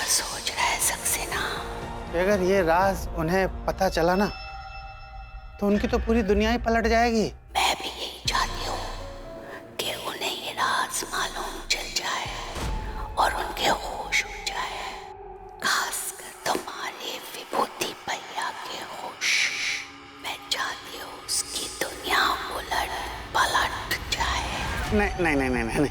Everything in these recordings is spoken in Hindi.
सोच रहा है सक्सेना? अगर ये राज उन्हें पता चला ना तो उनकी तो पूरी दुनिया ही पलट जाएगी। मैं भी यही चाहती हूँ कि उन्हें ये राज मालूम चल जाए और उनके होश उड़ जाए, खासकर तुम्हारे विभूति भैया के होश। मैं चाहती हूँ उसकी दुनिया उलट पलट जाए। नहीं नहीं नहीं नहीं नहीं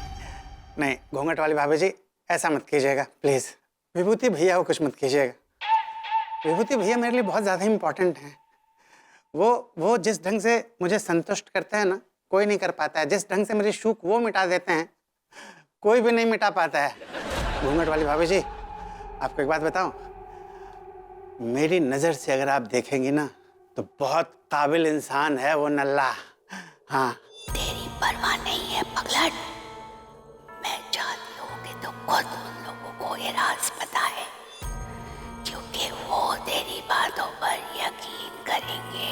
नहीं, घूंघट वाली भाभी जी ऐसा मत कीजिएगा प्लीज। विभूति भैया को कुछ मत कीजिएगा। विभूति भैया मेरे लिए बहुत ज्यादा इम्पोर्टेंट हैं। वो जिस ढंग से मुझे संतुष्ट करते हैं ना, कोई नहीं कर पाता है। जिस ढंग से मेरी शूक वो मिटा देते हैं, कोई भी नहीं मिटा पाता है। घूंघट वाली भाभी जी, आपको एक बात बताऊं, मेरी नजर से अगर आप देखेंगी ना तो बहुत काबिल इंसान है वो नल्ला। हाँ, तेरी परवाह नहीं है पगलट। मैं चाहती हूँ कि तू खुद उन लोगों को ये राज बताए, क्योंकि वो तेरी बातों पर यकीन करेंगे।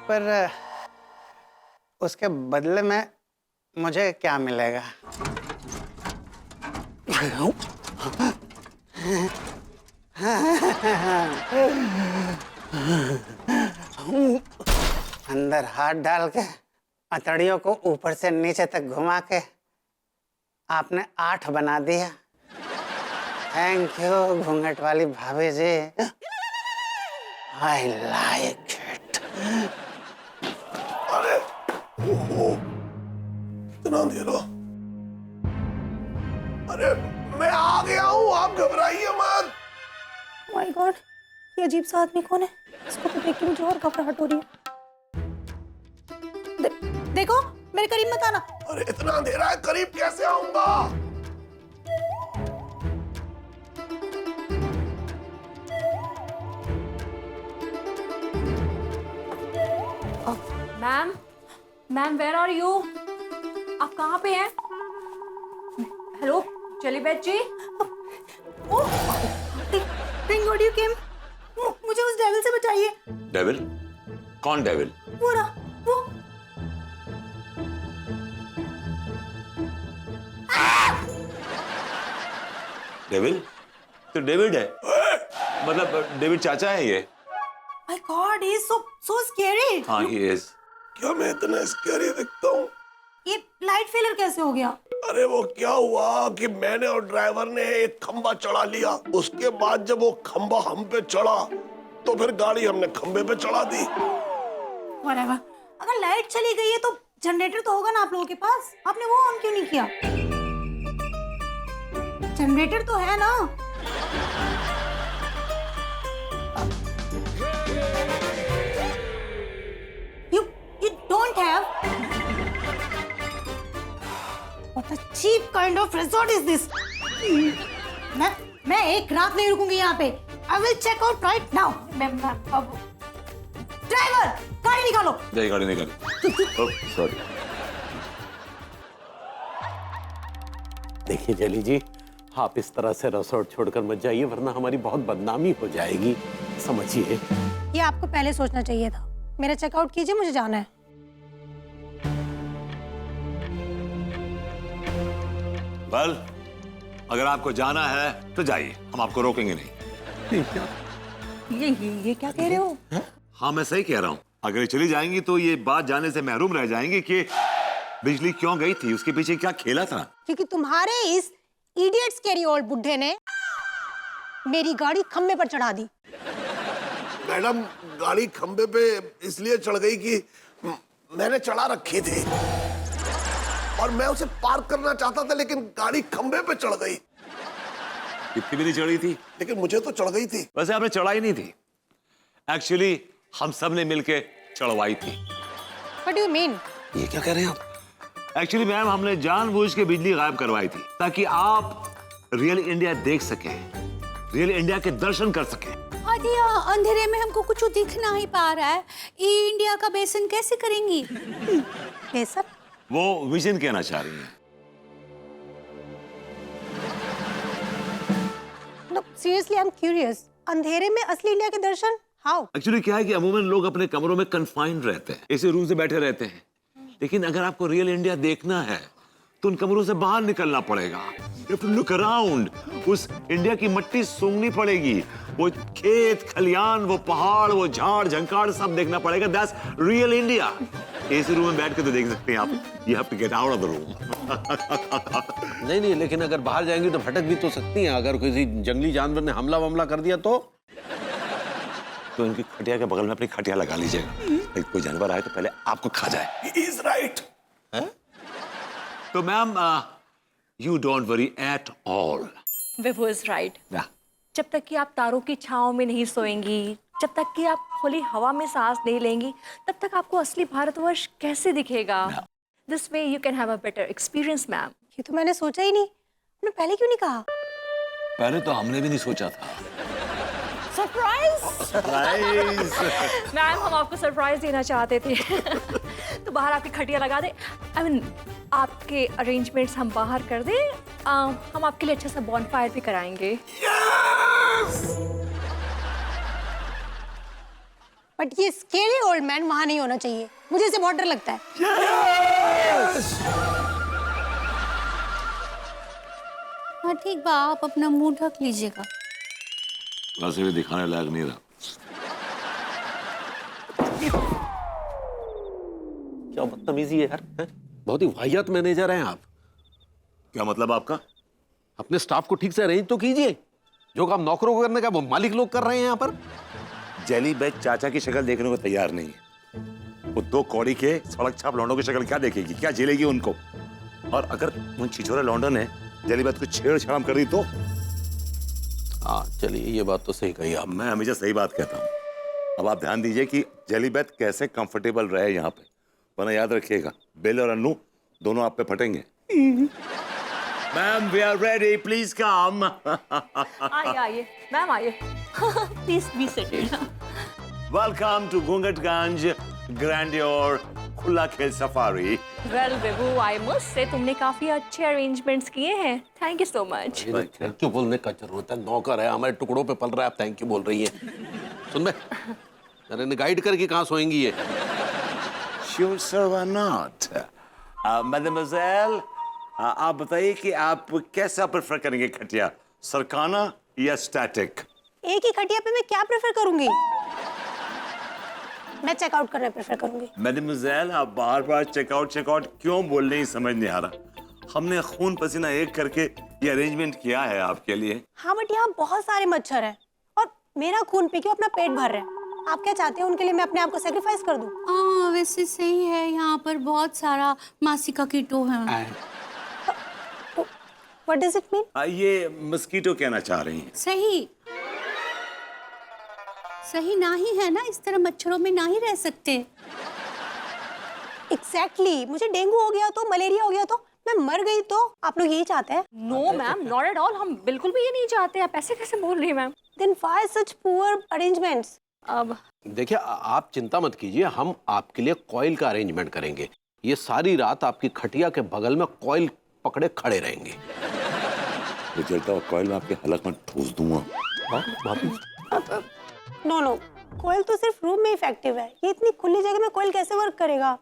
पर उसके बदले में मुझे क्या मिलेगा? अंदर हाथ डाल के अतड़ियों को ऊपर से नीचे तक घुमा के आपने 8 बना दिया। थैंक यू घूंघट वाली भाभी जी, आई लाइक इट। अरे ओहो, इतना अंधेरा। अरे मैं आ गया हूँ, आप घबराइए मत। माय गॉड, ये अजीब सा आदमी कौन है? इसको तो देख के मुझे और घबराहट हो रही है। देखो, मेरे करीब मत आना। अरे इतना अंधेरा है, करीब कैसे आऊंगा? Ma'am, ma'am where are you? आप कहाँ पे हैं? हेलो चलीबेट जी। Thank God you came. मुझे उस डेविल से बचाइए। डेविल? कौन डेविल? वो रहा, वो। डेविल? तो डेविड है, मतलब डेविड चाचा है ये। My God, he is so scary. हाँ ही इज। क्या मैं इतना स्कैरी दिखता हूँ? ये लाइट फेलियर कैसे हो गया? अरे वो क्या हुआ कि मैंने और ड्राइवर ने एक खंबा चढ़ा लिया। उसके बाद जब वो खंबा हम पे चढ़ा तो फिर गाड़ी हमने खंबे पे चढ़ा दी। व्हाटएवर। अगर लाइट चली गई है तो जनरेटर तो होगा ना आप लोगों के पास, आपने वो ऑन क्यों नहीं किया? जनरेटर तो है ना? You don't have? What a cheap kind of resort is this? मैं एक रात नहीं रुकूंगी यहाँ पे। I will check out right now. अब ड्राइवर गाड़ी निकालो। जाइए गाड़ी निकालो। सॉरी। देखिए जली जी, आप इस तरह से रिसोर्ट छोड़कर मत जाइए, वरना हमारी बहुत बदनामी हो जाएगी, समझिए। ये आपको पहले सोचना चाहिए था। मेरा चेकआउट कीजिए, मुझे जाना है। वेल, अगर आपको जाना है तो जाइए, हम आपको रोकेंगे नहीं। ये क्या कह रहे हो? हाँ मैं सही कह रहा हूँ। अगर ये चली जाएंगी तो ये बात जानने से महरूम रह जाएंगे कि बिजली क्यों गई थी, उसके पीछे क्या खेला था। क्योंकि तुम्हारे इस इडियट स्कैरी ओल्ड बुड्ढे ने मेरी गाड़ी खंबे पर चढ़ा दी। मैडम, गाड़ी खंबे पे इसलिए चढ़ गई कि मैंने चढ़ा रखी थी और मैं उसे पार्क करना चाहता था, लेकिन गाड़ी खंबे पे चढ़ गई। इतनी भी नहीं चढ़ी थी, लेकिन मुझे तो चढ़ गई थी। वैसे आपने चढ़ाई नहीं थी, एक्चुअली हम सब ने मिलके चढ़वाई थी। What do you mean? ये क्या कह रहे हैं आप? एक्चुअली मैम, हमने जानबूझ के बिजली गायब करवाई थी ताकि आप रियल इंडिया देख सकें, रियल इंडिया के दर्शन कर सकें। आदिया, अंधेरे में हमको कुछ दिख नहीं पा रहा है, ये इंडिया का बेसन कैसे करेंगी? बेसन? वो विजन कहना चाह रही हैं। No, seriously, I'm curious. अंधेरे में असली इंडिया के दर्शन? How? एक्चुअली क्या है कि अमूमन लोग अपने कमरों में कन्फाइंड रहते हैं, ऐसे रूम से बैठे रहते हैं। लेकिन अगर आपको रियल इंडिया देखना है तो उन कमरों से बाहर निकलना पड़ेगा। You have to look around. उस इंडिया की मट्टी सूंघनी पड़ेगी, वो खेत खलियान, वो पहाड़, वो झाड़ झंकार सब देखना पड़ेगा। That's real India. AC room में बैठ के तो देख सकते हैं आप। You have to get out of the room. नहीं नहीं, लेकिन अगर बाहर जाएंगी तो भटक भी तो सकती हैं। अगर किसी जंगली जानवर ने हमला वमला कर दिया तो इनकी खटिया के बगल में अपनी खटिया लगा लीजिएगा। कोई जानवर आए तो पहले आपको खा जाए। He is right. तो ma'am you don't worry at all. Vibhu is right. जब तक कि आप तारों की छांव में नहीं सोएंगी, जब तक कि आप खुली हवा में सांस नहीं लेंगी, तब तक आपको असली भारतवर्ष कैसे दिखेगा? This way you can have a better experience ma'am. ये तो मैंने सोचा ही नहीं। आपने पहले क्यों नहीं कहा? पहले तो हमने भी नहीं सोचा था। सरप्राइज! मैम हम आपको सरप्राइज देना चाहते थे। तो बाहर आपकी खटिया लगा दे। आई मीन आपके अरेंजमेंट्स हम बाहर कर दे। हम आपके लिए अच्छा सा बॉनफायर भी कराएंगे। बट ये स्केरी ओल्ड मैन वहां नहीं होना चाहिए। मुझे इसे बहुत डर लगता है। हाँ ठीक बा, आप अपना मुंह ढक लीजिएगा। वैसे भी दिखाने लायक नहीं रहा। क्या बदतमीजी है यार, हैं? बहुत ही वाहियात मैनेजर हैं आप। क्या मतलब आपका? अपने स्टाफ को ठीक से अरेंज तो कीजिए। जो काम नौकरों को करने का वो मालिक लोग कर रहे हैं यहाँ पर। जेली बेच चाचा की शक्ल देखने को तैयार नहीं है। वो दो कौड़ी के सड़क छाप लौंडों की शक्ल क्या देखेगी, क्या झेलेगी उनको? और अगर उन छिछोरे लौंडों ने जेली बेच को छेड़छाड़ कर दी तो? हाँ चलिए, ये बात तो सही कही आप। मैं हमेशा सही बात कहता हूँ। अब आप ध्यान दीजिए कि जेली बेच कैसे कंफर्टेबल रहे यहाँ पे, वरना याद रखिएगा बेल और अन्नू दोनों आप पे फटेंगे। Ma'am we are ready, please come. आइए आइए मैम आइए। Please be seated. Welcome to Ghunghatganj grandeur खुला खेल safari. Well Vibhu, I must say तुमने काफी अच्छे अरेंजमेंट्स किए हैं। Thank you so much. Thank you बोलने का जरूरत है, नौकर है हमारे टुकड़ों पे पल रहा है, आप थैंक यू बोल रही हैं। सुन बे, मैंने गाइड करके कहाँ सोएंगी ये? Sure, sir, why not? Mademoiselle, आप बताइए कि आप कैसा प्रेफर करेंगे खटिया, सरकाना या स्टैटिक? एक ही खटिया पे मैं क्या प्रेफर करूंगी? मैं चेकआउट करना प्रेफर करूंगी। Mademoiselle, आप बार-बार चेकआउट क्यों बोल रही हैं समझ नहीं आ रहा। हमने खून पसीना एक करके ये अरेंजमेंट किया है आपके लिए। हाँ बट यहाँ बहुत सारे मच्छर हैं और मेरा खून पी के अपना पेट भर रहे हैं। आप क्या चाहते हैं उनके लिए मैं अपने आप को सेक्रीफाइस कर दूं? हाँ वैसे सही है, यहाँ पर बहुत सारा मासिका कीटो है। What does it mean? ये मस्कीटो कहना चाह रही हैं। सही सही ना ही है ना, इस तरह मच्छरों में ना ही रह सकते। Exactly. मुझे डेंगू हो गया तो, मलेरिया हो गया तो, मैं मर गई तो, आप लोग यही चाहते हैं? No ma'am, not at all. हम बिल्कुल भी ये नहीं चाहते। आप ऐसे कैसे बोल रही हैं ma'am? Then why such poor arrangements? अब देखिए आप चिंता मत कीजिए, हम आपके लिए कॉइल का अरेंजमेंट करेंगे। ये सारी रात आपकी खटिया के बगल में कॉइल पकड़े खड़े रहेंगे। वो जलता हुआ कॉइल में आपके हलक में ठूस दूंगा। नो नो, कोयल तो सिर्फ रूम में इफेक्टिव है। ये इतनी खुली जगह में कोयल कैसे वर्क करेगा?